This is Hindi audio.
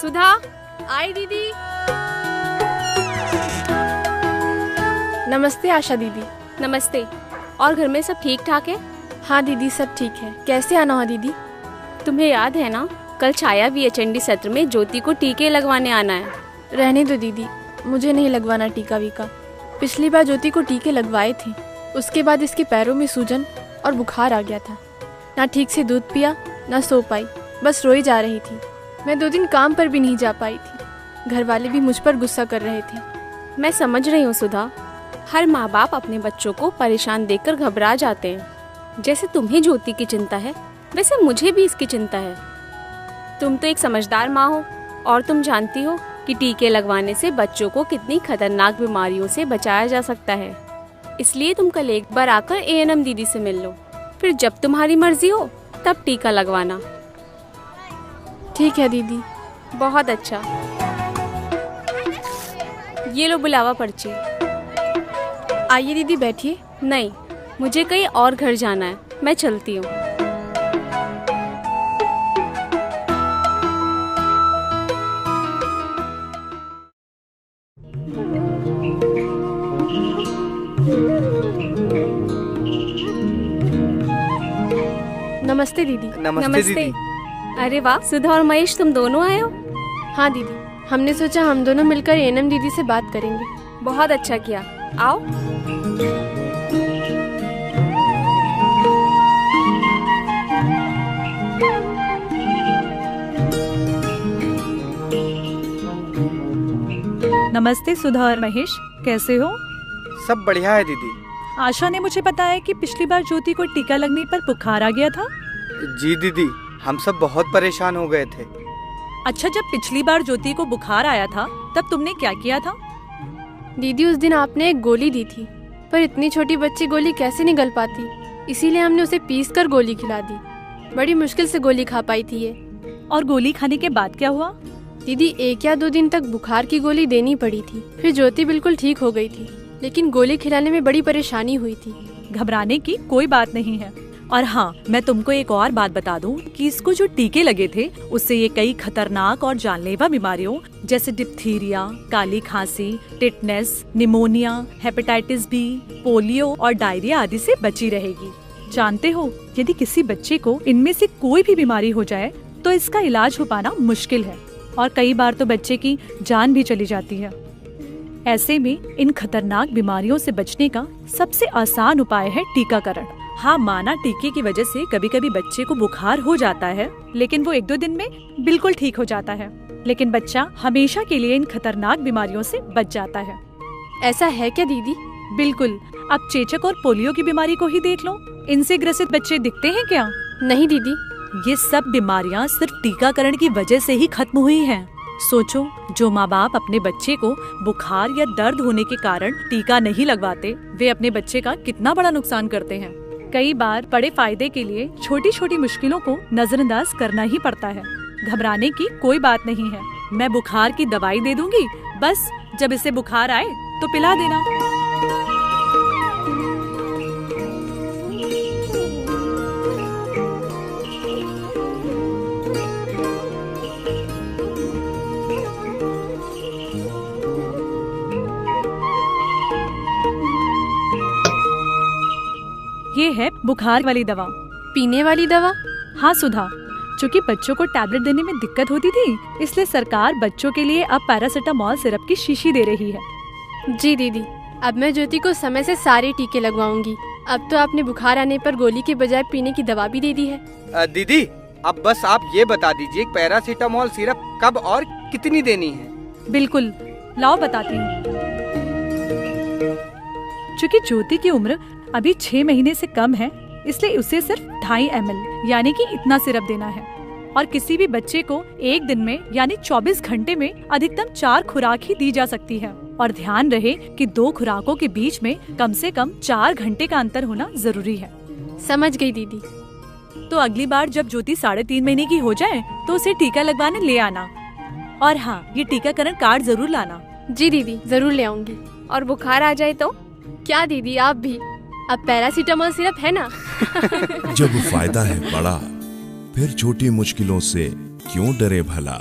सुधा, आई दीदी। नमस्ते आशा दीदी। नमस्ते। और घर में सब ठीक ठाक है? हाँ दीदी, सब ठीक है। कैसे आना हुआ दीदी? तुम्हें याद है ना, कल छाया VHND सत्र में ज्योति को टीके लगवाने आना है। रहने दो दीदी, मुझे नहीं लगवाना टीका वीका। पिछली बार ज्योति को टीके लगवाए थे, उसके बाद इसके पैरों में सूजन और बुखार आ गया था। ना ठीक से दूध पिया, ना सो पाई, बस रोई जा रही थी। मैं 2 दिन काम पर भी नहीं जा पाई थी। घर वाले भी मुझ पर गुस्सा कर रहे थे। मैं समझ रही हूँ सुधा, हर माँ बाप अपने बच्चों को परेशान देखकर घबरा जाते हैं। जैसे तुम्हें ज्योति की चिंता है, वैसे मुझे भी इसकी चिंता है। तुम तो एक समझदार माँ हो और तुम जानती हो कि टीके लगवाने से बच्चों को कितनी खतरनाक बीमारियों से बचाया जा सकता है। इसलिए तुम कल एक बार आकर ANM दीदी से मिल लो, फिर जब तुम्हारी मर्जी हो तब टीका लगवाना। ठीक है दीदी। बहुत अच्छा। ये लो बुलावा पर्ची। आइए दीदी, बैठिए। नहीं, मुझे कहीं और घर जाना है, मैं चलती हूँ। नमस्ते दीदी। नमस्ते दीदी। अरे वाह, सुधा और महेश तुम दोनों आए हो? हाँ दीदी, हमने सोचा हम दोनों मिलकर ANM दीदी से बात करेंगे। बहुत अच्छा किया, आओ। नमस्ते सुधा और महेश, कैसे हो? सब बढ़िया है दीदी। आशा ने मुझे बताया कि पिछली बार ज्योति को टीका लगने पर बुखार आ गया था। जी दीदी, हम सब बहुत परेशान हो गए थे। अच्छा, जब पिछली बार ज्योति को बुखार आया था तब तुमने क्या किया था? दीदी, उस दिन आपने एक गोली दी थी, पर इतनी छोटी बच्ची गोली कैसे निगल पाती, इसीलिए हमने उसे पीस कर गोली खिला दी। बड़ी मुश्किल से गोली खा पाई थी ये। और गोली खाने के बाद क्या हुआ? दीदी, 1 या 2 दिन तक बुखार की गोली देनी पड़ी थी, फिर ज्योति बिल्कुल ठीक हो गई थी, लेकिन गोली खिलाने में बड़ी परेशानी हुई थी। घबराने की कोई बात नहीं है। और हाँ, मैं तुमको एक और बात बता दूं कि इसको जो टीके लगे थे उससे ये कई खतरनाक और जानलेवा बीमारियों जैसे डिप्थीरिया, काली खांसी, tetanus, pneumonia, hepatitis B, polio और डायरिया आदि से बची रहेगी। जानते हो, यदि किसी बच्चे को इनमें से कोई भी बीमारी हो जाए तो इसका इलाज हो पाना मुश्किल है और कई बार तो बच्चे की जान भी चली जाती है। ऐसे में इन खतरनाक बीमारियों से बचने का सबसे आसान उपाय है टीकाकरण। हाँ, माना टीके की वजह से कभी कभी बच्चे को बुखार हो जाता है, लेकिन वो 1-2 दिन में बिल्कुल ठीक हो जाता है। लेकिन बच्चा हमेशा के लिए इन खतरनाक बीमारियों से बच जाता है। ऐसा है क्या दीदी? बिल्कुल। अब चेचक और पोलियो की बीमारी को ही देख लो, इनसे ग्रसित बच्चे दिखते हैं क्या? नहीं दीदी। ये सब बीमारियाँ सिर्फ टीकाकरण की वजह से ही खत्म हुई हैं। सोचो, जो माँ बाप अपने बच्चे को बुखार या दर्द होने के कारण टीका नहीं लगवाते, वे अपने बच्चे का कितना बड़ा नुकसान करते हैं। कई बार बड़े फायदे के लिए छोटी छोटी मुश्किलों को नजरअंदाज करना ही पड़ता है। घबराने की कोई बात नहीं है। मैं बुखार की दवाई दे दूंगी, बस जब इसे बुखार आए तो पिला देना। ये है बुखार वाली दवा। पीने वाली दवा? हाँ सुधा, चूँकि बच्चों को टैबलेट देने में दिक्कत होती थी, इसलिए सरकार बच्चों के लिए अब पैरासिटामोल सिरप की शीशी दे रही है। जी दीदी, अब मैं ज्योति को समय से सारे टीके लगवाऊंगी। अब तो आपने बुखार आने पर गोली के बजाय पीने की दवा भी दे दी है। दीदी, अब बस आप ये बता दीजिए पैरासीटामोल सिरप कब और कितनी देनी है? बिल्कुल, लाओ बताती हूँ। चूँकि ज्योति की उम्र अभी 6 महीने से कम है, इसलिए उसे सिर्फ 2.5 ml यानी कि इतना सिरप देना है। और किसी भी बच्चे को एक दिन में यानी 24 घंटे में अधिकतम 4 खुराक ही दी जा सकती है। और ध्यान रहे कि 2 खुराकों के बीच में कम से कम 4 घंटे का अंतर होना जरूरी है। समझ गई दीदी। तो अगली बार जब ज्योति 3.5 महीने की हो जाए तो उसे टीका लगवाने ले आना। और हाँ, ये टीकाकरण कार्ड जरूर लाना। जी दीदी, जरूर ले आऊंगी। और बुखार आ जाए तो? क्या दीदी, आप भी? अब पैरासीटामोल सिरप है ना। जब फायदा है बड़ा, फिर छोटी मुश्किलों से क्यों डरे भला।